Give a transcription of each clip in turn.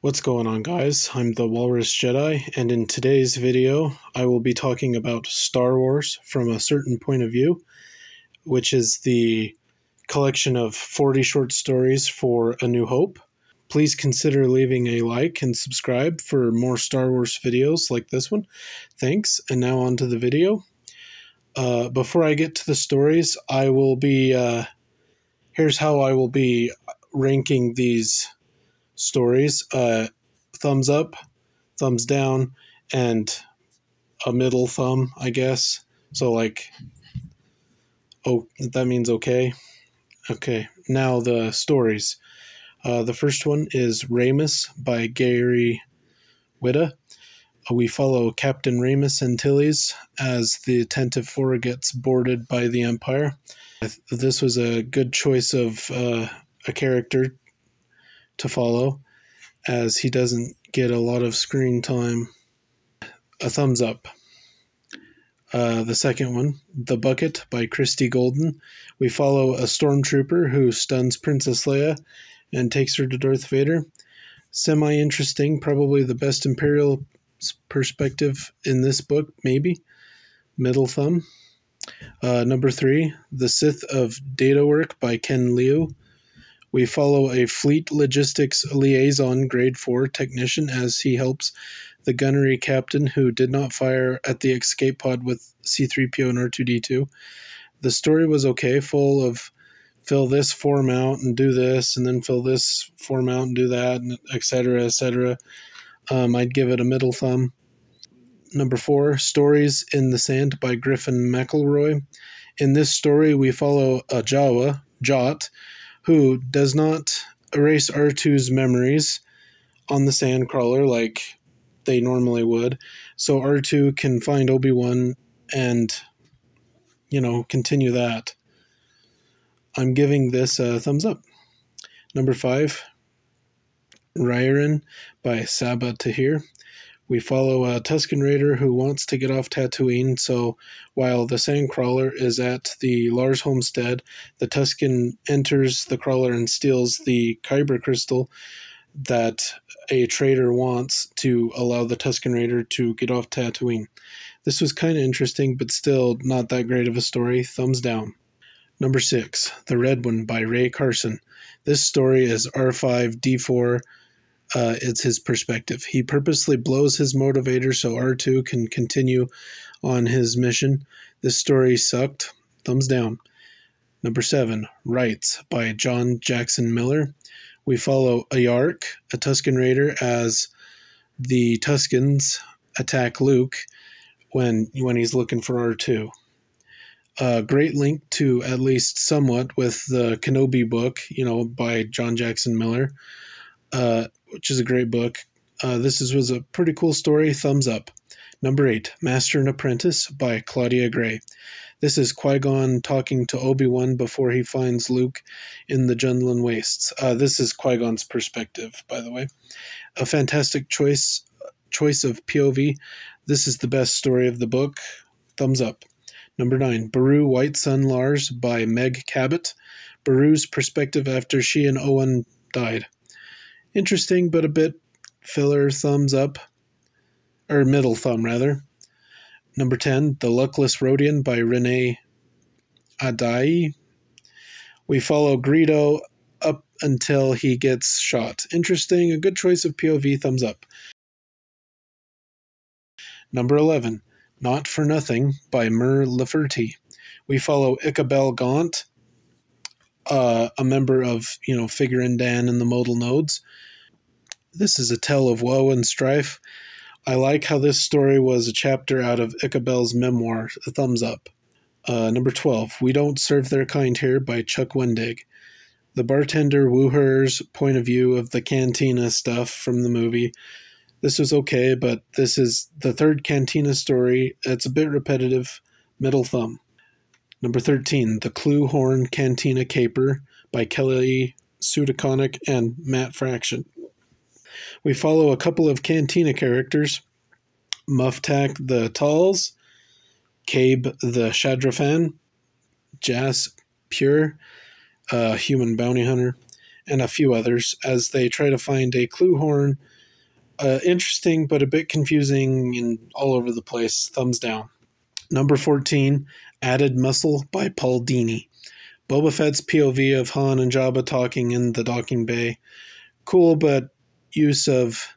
What's going on, guys? I'm the Walrus Jedi, and in today's video I will be talking about Star Wars from a certain point of view, which is the collection of 40 short stories for A New Hope. Please consider leaving a like and subscribe for more Star Wars videos like this one. Thanks, and now on to the video. Before I get to the stories, I will be here's how I will be ranking these stories: thumbs up, thumbs down, and a middle thumb, I guess. So like, oh, that means okay. Okay, now the stories. The first one is Ramus by Gary Whitta. We follow Captain Ramus Antilles as the Attentive Four gets boarded by the Empire. This was a good choice of a character to follow, as he doesn't get a lot of screen time. A thumbs up. The second one, The Bucket by Christie Golden. We follow a stormtrooper who stuns Princess Leia and takes her to Darth Vader. Semi-interesting, probably the best Imperial perspective in this book, maybe. Middle thumb. Number 3, The Sith of Data Work by Ken Liu. We follow a fleet logistics liaison grade 4 technician as he helps the gunnery captain who did not fire at the escape pod with C-3PO and R2-D2. The story was okay, full of fill this form out and do this, and then fill this form out and do that, and etc., etc. I'd give it a middle thumb. Number 4, Stories in the Sand by Griffin McElroy. In this story, we follow a Jawa, Jot, who does not erase R2's memories on the sand crawler like they normally would, so R2 can find Obi-Wan and, continue that. I'm giving this a thumbs up. Number 5, Rairin by Saba Tahir. We follow a Tusken Raider who wants to get off Tatooine, so while the Sandcrawler is at the Lars homestead, the Tusken enters the crawler and steals the Kyber crystal that a trader wants to allow the Tusken Raider to get off Tatooine. This was kind of interesting, but still not that great of a story. Thumbs down. Number 6, The Red One by Ray Carson. This story is R5-D4. It's his perspective. He purposely blows his motivator so R2 can continue on his mission. This story sucked. Thumbs down. Number 7, Rights by John Jackson Miller. We follow Ayark, a Tusken Raider, as the Tuskens attack Luke when he's looking for R2. A great link to, at least somewhat, with the Kenobi book, by John Jackson Miller, which is a great book. This was a pretty cool story. Thumbs up. Number 8, Master and Apprentice by Claudia Gray. This is Qui-Gon talking to Obi-Wan before he finds Luke in the Jundland Wastes. This is Qui-Gon's perspective, by the way. A fantastic choice of POV. This is the best story of the book. Thumbs up. Number 9, Beru White Sun Lars by Meg Cabot. Beru's perspective after she and Owen died. Interesting, but a bit filler. Thumbs up. Or middle thumb, rather. Number 10, The Luckless Rodian by Renee Adai. We follow Greedo up until he gets shot. Interesting, a good choice of POV. Thumbs up. Number 11, Not for Nothing by Mur Lafferty. We follow Ichabel Gaunt, a member of, Figure and Dan and the Modal Nodes. This is a tale of woe and strife. I like how this story was a chapter out of Ichabel's memoir. A thumbs up. Number 12, We Don't Serve Their Kind Here by Chuck Wendig. The bartender wooher's point of view of the cantina stuff from the movie. This was okay, but this is the third cantina story. It's a bit repetitive. Middle thumb. Number 13, The Clue Horn Cantina Caper by Kelly Sudaconic and Matt Fraction. We follow a couple of Cantina characters, Muftak the Talls, Cabe the Shadrafan, Jas Pure, a human bounty hunter, and a few others as they try to find a clue horn. Interesting, but a bit confusing and all over the place. Thumbs down. Number 14, Added Muscle by Paul Dini. Boba Fett's POV of Han and Jabba talking in the docking bay. Cool, but use of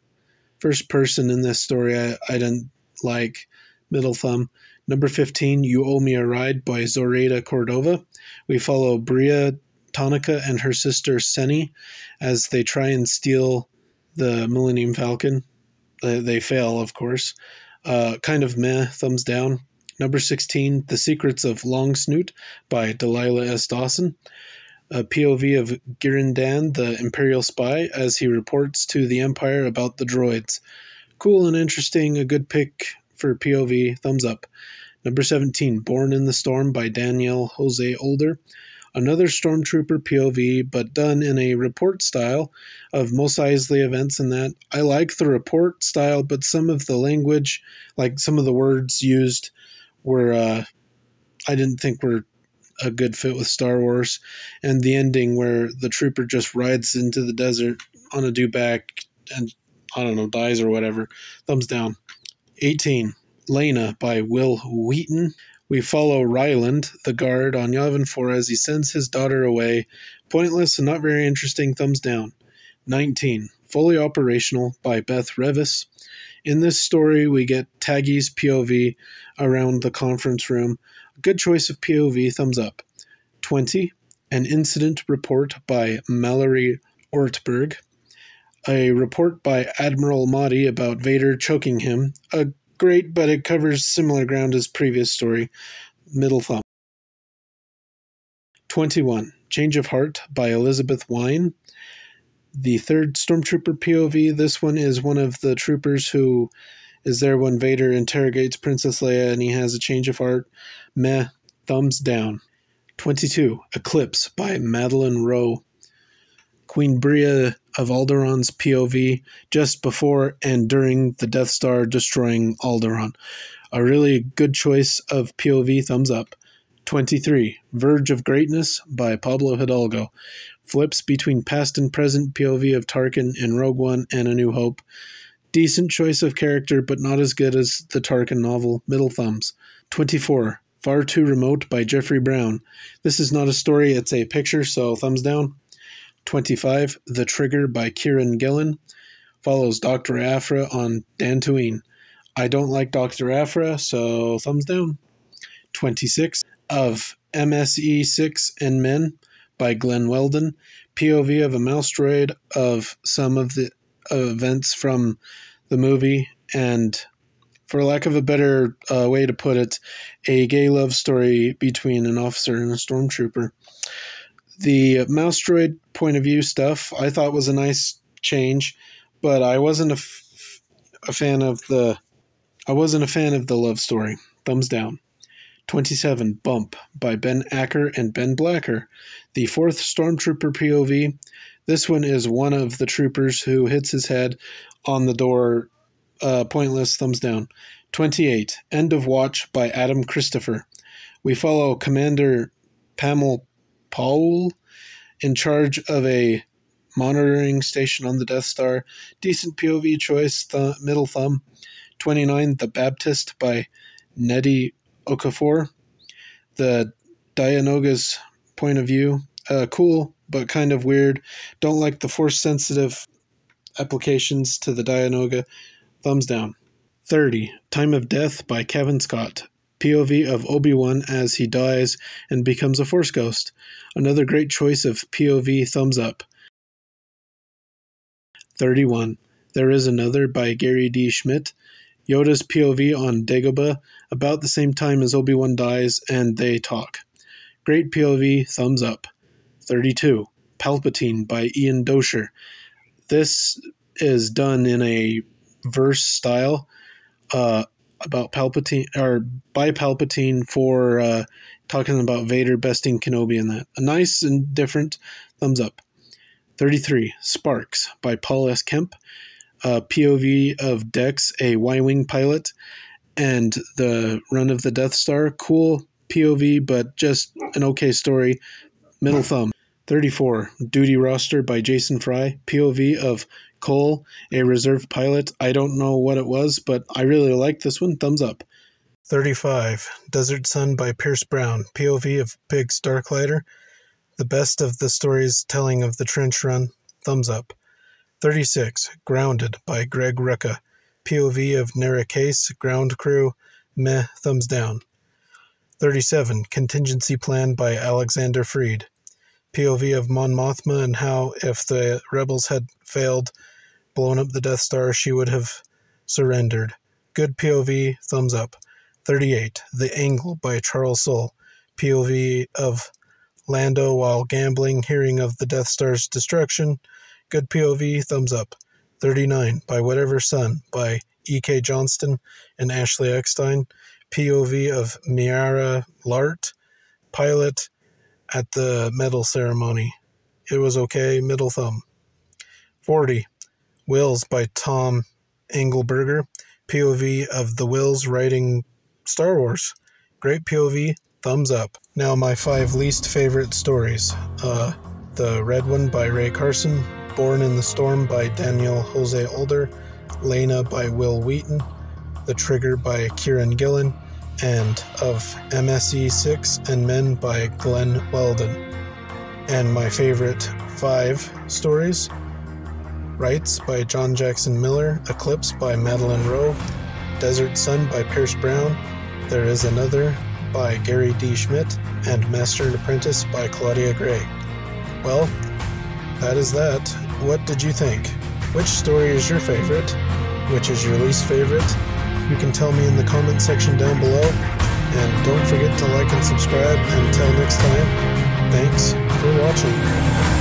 first person in this story I didn't like. Middle thumb. Number 15, You Owe Me a Ride by Zoraida Cordova. We follow Bria Tonica and her sister Seni as they try and steal the Millennium Falcon. They fail, of course. Kind of meh, thumbs down. Number 16, The Secrets of Long Snoot by Delilah S. Dawson. A POV of Girandan, the Imperial spy, as he reports to the Empire about the droids. Cool and interesting, a good pick for POV, thumbs up. Number 17, Born in the Storm by Danielle Jose Older. Another Stormtrooper POV, but done in a report style of Mos Eisley events in that. I like the report style, but some of the language, like some of the words used, were I didn't think were a good fit with Star Wars. And the ending where the trooper just rides into the desert on a dewback and, I don't know, dies or whatever. Thumbs down. 18, Lena by Will Wheaton. We follow Ryland, the guard, on Yavin 4 as he sends his daughter away. Pointless and not very interesting, thumbs down. 19, Fully Operational by Beth Revis. In this story, we get Taggy's POV around the conference room. Good choice of POV, thumbs up. 20, An Incident Report by Mallory Ortberg. A report by Admiral Mahdi about Vader choking him. Great, but it covers similar ground as previous story. Middle thumb. 21, Change of Heart by Elizabeth Wine. The third Stormtrooper POV. This one is one of the troopers who is there when Vader interrogates Princess Leia and he has a change of heart. Meh, thumbs down. 22, Eclipse by Madeline Rowe. Queen Bria of Alderaan's POV just before and during the Death Star destroying Alderaan. A really good choice of POV, thumbs up. 23, Verge of Greatness by Pablo Hidalgo. Flips between past and present POV of Tarkin in Rogue One and A New Hope. Decent choice of character, but not as good as the Tarkin novel. Middle thumbs. 24, Far Too Remote by Jeffrey Brown. This is not a story, it's a picture, so thumbs down. 25, The Trigger by Kieran Gillen. Follows Dr. Aphra on Dantooine. I don't like Dr. Aphra, so thumbs down. 26, Of MSE6 and Men by Glenn Weldon. POV of a mouse droid of some of the events from the movie, and for lack of a better way to put it, a gay love story between an officer and a stormtrooper. The mouse droid point of view stuff I thought was a nice change, but I wasn't a fan of the love story. Thumbs down. 27, Bump by Ben Acker and Ben Blacker. The fourth Stormtrooper POV. This one is one of the troopers who hits his head on the door. Pointless, thumbs down. 28, End of Watch by Adam Christopher. We follow Commander Pamela Powell in charge of a monitoring station on the Death Star. Decent POV choice, middle thumb. 29, The Baptist by Nnedi Okorafor. The Dianoga's point of view. Cool, but kind of weird. Don't like the force-sensitive applications to the Dianoga. Thumbs down. 30, Time of Death by Kevin Scott. POV of Obi-Wan as he dies and becomes a Force ghost. Another great choice of POV, thumbs up. 31, There Is Another by Gary D. Schmidt. Yoda's POV on Dagobah about the same time as Obi-Wan dies and they talk. Great POV, thumbs up. 32, Palpatine by Ian Dosher. This is done in a verse style about Palpatine, or by Palpatine for talking about Vader besting Kenobi in that. A nice and different, thumbs up. 33, Sparks by Paul S. Kemp. POV of Dex, a Y-Wing pilot, and the run of the Death Star. Cool POV, but just an okay story. Middle thumb. 34. Duty Roster by Jason Fry. POV of Cole, a reserve pilot. I don't know what it was, but I really liked this one. Thumbs up. 35. Desert Sun by Pierce Brown. POV of Big Starklighter. The best of the stories telling of the trench run. Thumbs up. 36. Grounded by Greg Rucka. POV of Nara Case. Ground crew. Meh. Thumbs down. 37. Contingency Plan by Alexander Freed. POV of Mon Mothma and how, if the rebels had failed, blown up the Death Star, she would have surrendered. Good POV, thumbs up. 38. The Angle by Charles Soule. POV of Lando while gambling, hearing of the Death Star's destruction. Good POV, thumbs up. 39. By Whatever Sun by E.K. Johnston and Ashley Eckstein. POV of Miara Lart, pilot at the medal ceremony. It was okay, middle thumb. 40. Wills by Tom Engelberger. POV of the Wills writing Star Wars. Great POV, thumbs up. Now my 5 least favorite stories. The Red One by Ray Carson. Born in the Storm by Daniel Jose Older. Lena by Will Wheaton. The Trigger by Kieran Gillen, and of MSE 6 and Men by Glenn Weldon. And my favorite 5 stories: Rights by John Jackson Miller, Eclipse by Madeline Rowe, Desert Sun by Pierce Brown, There Is Another by Gary D. Schmidt, and Master and Apprentice by Claudia Gray. Well, that is that. What did you think? Which story is your favorite? Which is your least favorite? You can tell me in the comment section down below, and don't forget to like and subscribe. Until next time, thanks for watching.